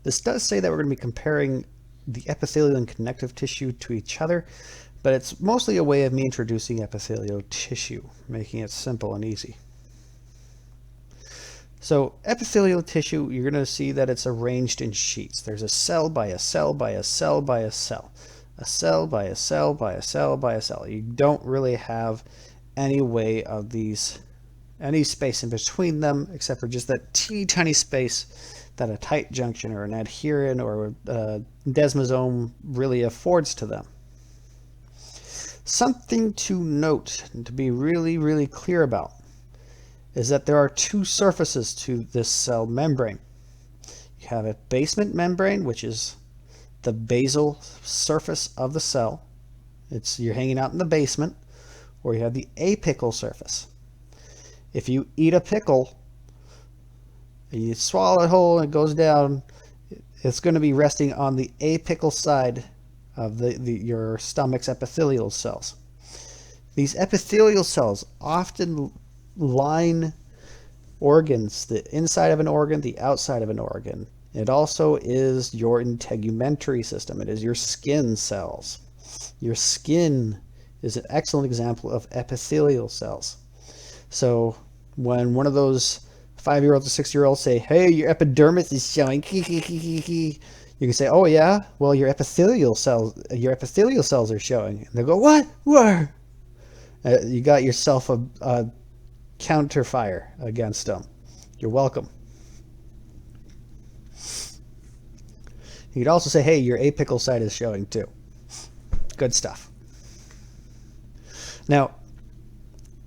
This does say that we're going to be comparing the epithelial and connective tissue to each other, but it's mostly a way of me introducing epithelial tissue, making it simple and easy. So epithelial tissue, you're going to see that it's arranged in sheets. There's a cell by a cell by a cell by a cell, a cell by a cell by a cell by a cell. You don't really have any way of any space in between them except for just that teeny tiny space that a tight junction or an adherent or a desmosome really affords to them. Something to note and to be really, really clear about is that there are two surfaces to this cell membrane. You have a basement membrane, which is the basal surface of the cell. You're hanging out in the basement. Or you have the apical surface. If you eat a pickle, you swallow it whole and it goes down, it's going to be resting on the apical side of your stomach's epithelial cells. These epithelial cells often line organs, the inside of an organ, the outside of an organ. It also is your integumentary system. It is your skin cells. Your skin is an excellent example of epithelial cells. So when one of those 5-year-olds or 6-year-olds say, "Hey, your epidermis is showing," you can say, "Oh yeah, well your epithelial cells are showing." And they go, "What? Where?" You got yourself a counterfire against them. You're welcome. You could also say, "Hey, your apical side is showing too." Good stuff. Now,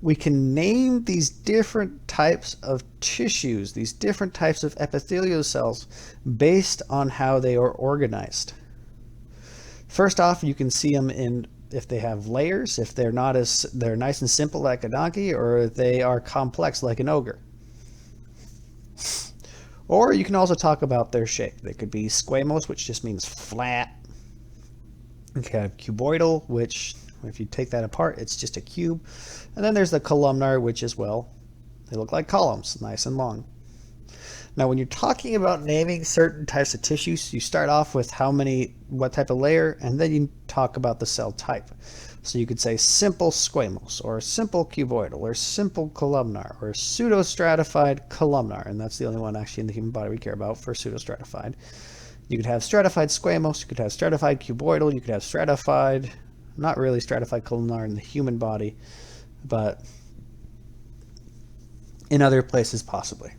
we can name these different types of tissues, these different types of epithelial cells, based on how they are organized. First off, you can see them in if they have layers, if they're nice and simple like a donkey, or if they are complex like an ogre. Or you can also talk about their shape. They could be squamous, which just means flat. You can have cuboidal, which if you take that apart, it's just a cube. And then there's the columnar, which is, well, they look like columns, nice and long. Now, when you're talking about naming certain types of tissues, you start off with what type of layer, and then you talk about the cell type. So you could say simple squamous, or simple cuboidal, or simple columnar, or pseudostratified columnar, and that's the only one actually in the human body we care about for pseudostratified. You could have stratified squamous, you could have stratified cuboidal, you could have stratified, not really stratified columnar in the human body, but in other places possibly.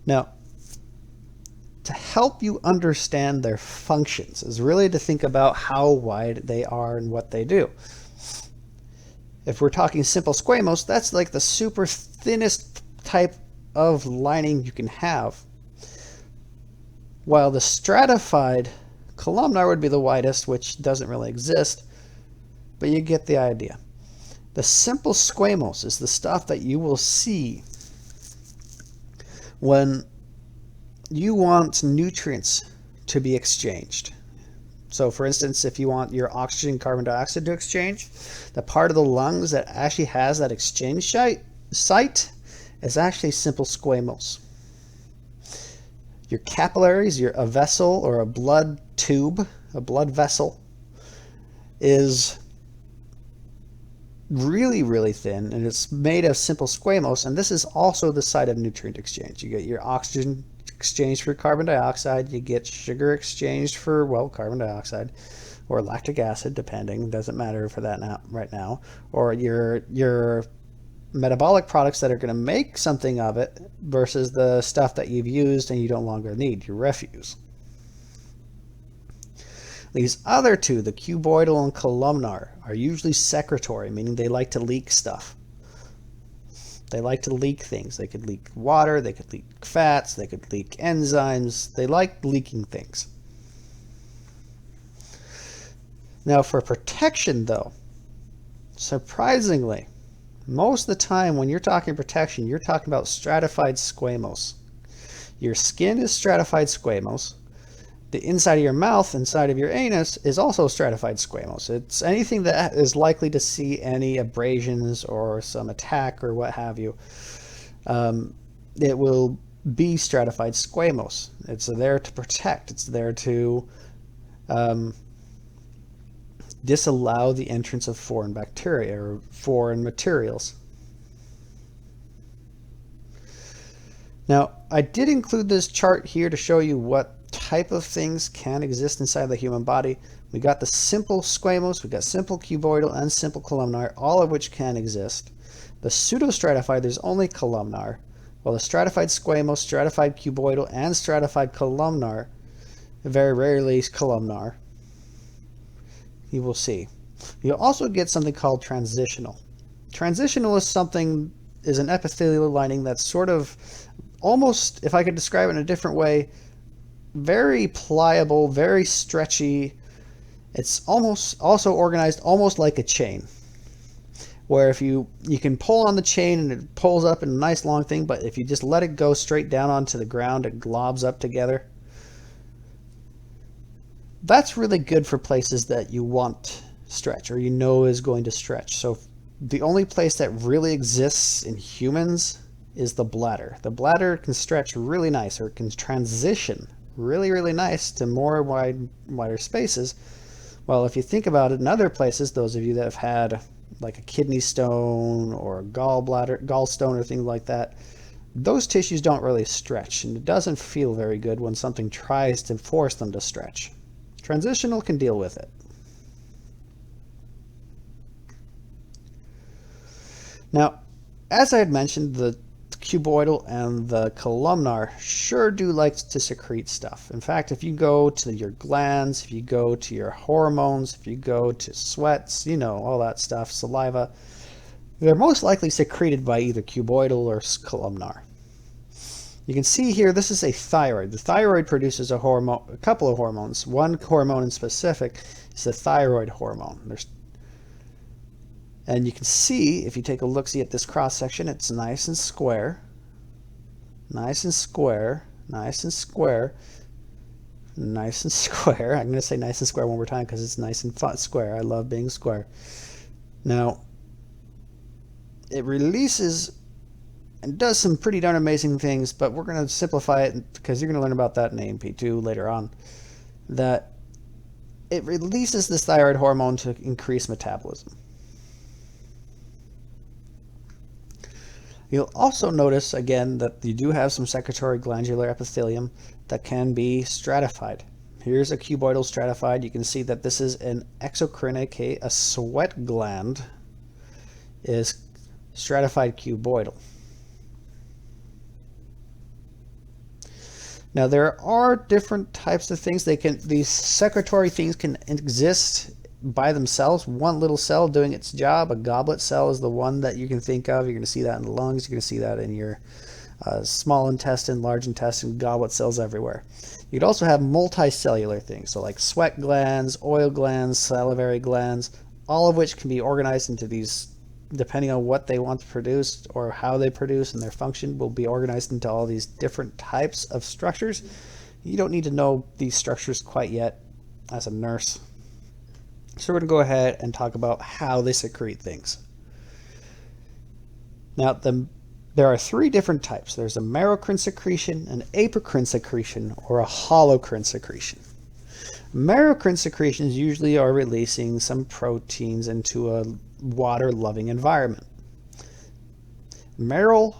Now, to help you understand their functions is really to think about how wide they are and what they do. If we're talking simple squamous, that's like the super thinnest type of lining you can have, while the stratified columnar would be the widest, which doesn't really exist, but you get the idea. The simple squamous is the stuff that you will see when you want nutrients to be exchanged. So for instance, if you want your oxygen and carbon dioxide to exchange, the part of the lungs that actually has that exchange site is actually simple squamous. Your capillaries, a vessel or a blood tube, a blood vessel, is really, really thin, and it's made of simple squamous, and this is also the site of nutrient exchange. You get your oxygen exchanged for carbon dioxide, you get sugar exchanged for, well, carbon dioxide, or lactic acid, depending, doesn't matter for that right now, or your metabolic products that are going to make something of it versus the stuff that you've used and you don't longer need, your refuse. These other two, the cuboidal and columnar, are usually secretory, meaning they like to leak stuff. They like to leak things. They could leak water, they could leak fats, they could leak enzymes. They like leaking things. Now for protection though, surprisingly, most of the time when you're talking protection, you're talking about stratified squamous. Your skin is stratified squamous. The inside of your mouth, inside of your anus, is also stratified squamous. It's anything that is likely to see any abrasions or some attack or what have you. It will be stratified squamous. It's there to protect. It's there to disallow the entrance of foreign bacteria or foreign materials. Now, I did include this chart here to show you what type of things can exist inside the human body. We got the simple squamous, we got simple cuboidal, and simple columnar, all of which can exist. The pseudostratified, there's only columnar, while the stratified squamous, stratified cuboidal, and stratified columnar, very rarely columnar, you will see. You'll also get something called transitional. Transitional is an epithelial lining that's sort of almost, if I could describe it in a different way, very pliable, very stretchy. It's almost also organized almost like a chain, where if you can pull on the chain and it pulls up in a nice long thing, but if you just let it go straight down onto the ground, it globs up together. That's really good for places that you want stretch or you know is going to stretch. So the only place that really exists in humans is the bladder. The bladder can stretch really nice, or it can transition really, really nice to more wider spaces. Well, if you think about it in other places, those of you that have had like a kidney stone or a gallstone or things like that, those tissues don't really stretch, and it doesn't feel very good when something tries to force them to stretch. Transitional can deal with it. Now, as I had mentioned, the cuboidal and the columnar sure do like to secrete stuff. In fact, if you go to your glands, if you go to your hormones, if you go to sweats, you know, all that stuff, saliva, they're most likely secreted by either cuboidal or columnar. You can see here, this is a thyroid. The thyroid produces a couple of hormones. One hormone in specific is the thyroid hormone. And you can see, if you take a look-see at this cross-section, it's nice and square, nice and square, nice and square, nice and square. I'm going to say nice and square one more time because it's nice and square. I love being square. Now, it releases and does some pretty darn amazing things, but we're going to simplify it because you're going to learn about that in A&P2 later on, that it releases this thyroid hormone to increase metabolism. You'll also notice, again, that you do have some secretory glandular epithelium that can be stratified. Here's a cuboidal stratified. You can see that this is an exocrine, aka a sweat gland, is stratified cuboidal. Now, there are different types of things. These secretory things can exist by themselves, one little cell doing its job. A goblet cell is the one that you can think of. You're going to see that in the lungs. You're going to see that in your small intestine, large intestine, goblet cells everywhere. You could also have multicellular things, so like sweat glands, oil glands, salivary glands, all of which can be organized into these, depending on what they want to produce or how they produce and their function, will be organized into all these different types of structures. You don't need to know these structures quite yet as a nurse. So we're going to go ahead and talk about how they secrete things. Now, there are three different types. There's a merocrine secretion, an apocrine secretion, or a holocrine secretion. Merocrine secretions usually are releasing some proteins into a water-loving environment. Merrill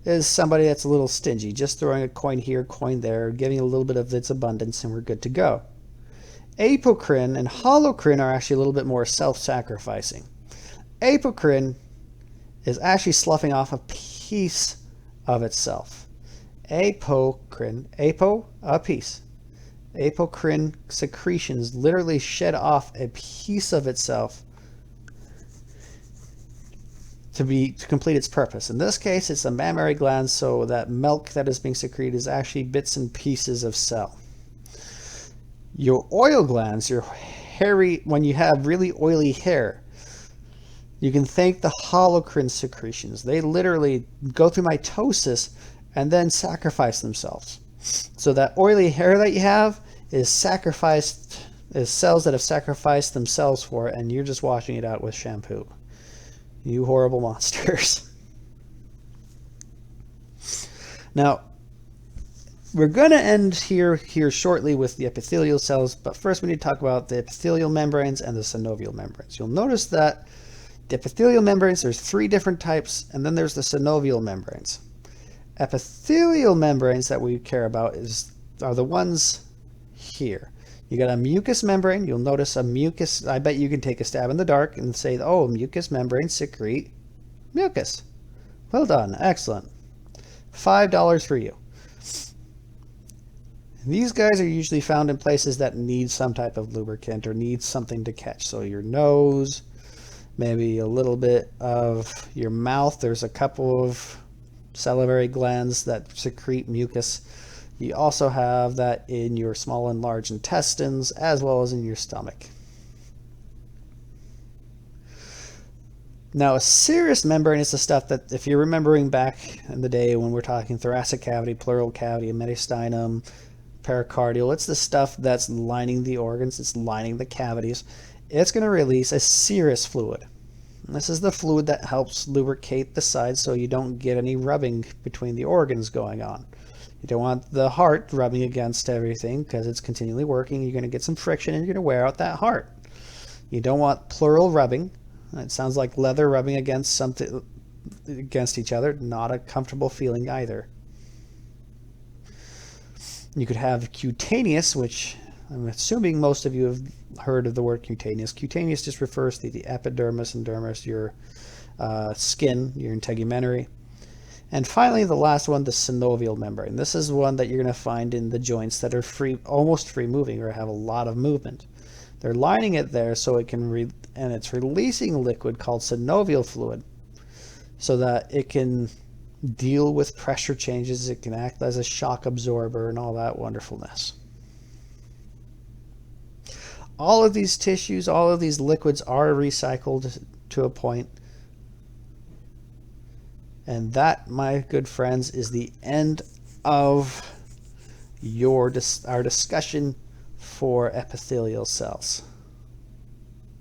is somebody that's a little stingy, just throwing a coin here, coin there, giving a little bit of its abundance, and we're good to go. Apocrine and holocrine are actually a little bit more self-sacrificing. Apocrine is actually sloughing off a piece of itself. Apocrine, a piece. Apocrine secretions literally shed off a piece of itself to complete its purpose. In this case, it's a mammary gland, so that milk that is being secreted is actually bits and pieces of cell. Your oil glands, your hairy, when you have really oily hair, you can thank the holocrine secretions. They literally go through mitosis and then sacrifice themselves. So that oily hair that you have is sacrificed, is cells that have sacrificed themselves for it, and you're just washing it out with shampoo. You horrible monsters. Now, we're going to end here shortly with the epithelial cells, but first we need to talk about the epithelial membranes and the synovial membranes. You'll notice that the epithelial membranes, there's 3 different types, and then there's the synovial membranes. Epithelial membranes that we care about are the ones here. You got a mucous membrane. You'll notice a mucus. I bet you can take a stab in the dark and say, oh, mucous membranes secrete mucus. Well done. Excellent. $5 for you. These guys are usually found in places that need some type of lubricant or need something to catch. So your nose, maybe a little bit of your mouth. There's a couple of salivary glands that secrete mucus. You also have that in your small and large intestines as well as in your stomach. Now, a serous membrane is the stuff that, if you're remembering back in the day when we're talking thoracic cavity, pleural cavity, mediastinum, pericardial, it's the stuff that's lining the organs, it's lining the cavities. It's going to release a serous fluid. This is the fluid that helps lubricate the sides so you don't get any rubbing between the organs going on. You don't want the heart rubbing against everything because it's continually working. You're going to get some friction and you're going to wear out that heart. You don't want pleural rubbing. It sounds like leather rubbing against something, against each other. Not a comfortable feeling either. You could have cutaneous, which I'm assuming most of you have heard of the word cutaneous. Cutaneous just refers to the epidermis and dermis, your skin, your integumentary. And finally, the last one, the synovial membrane. This is one that you're going to find in the joints that are free, almost free moving or have a lot of movement. They're lining it there so it can, and it's releasing liquid called synovial fluid so that it can deal with pressure changes. It can act as a shock absorber and all that wonderfulness. All of these tissues, all of these liquids are recycled to a point. And that, my good friends, is the end of our discussion for epithelial cells.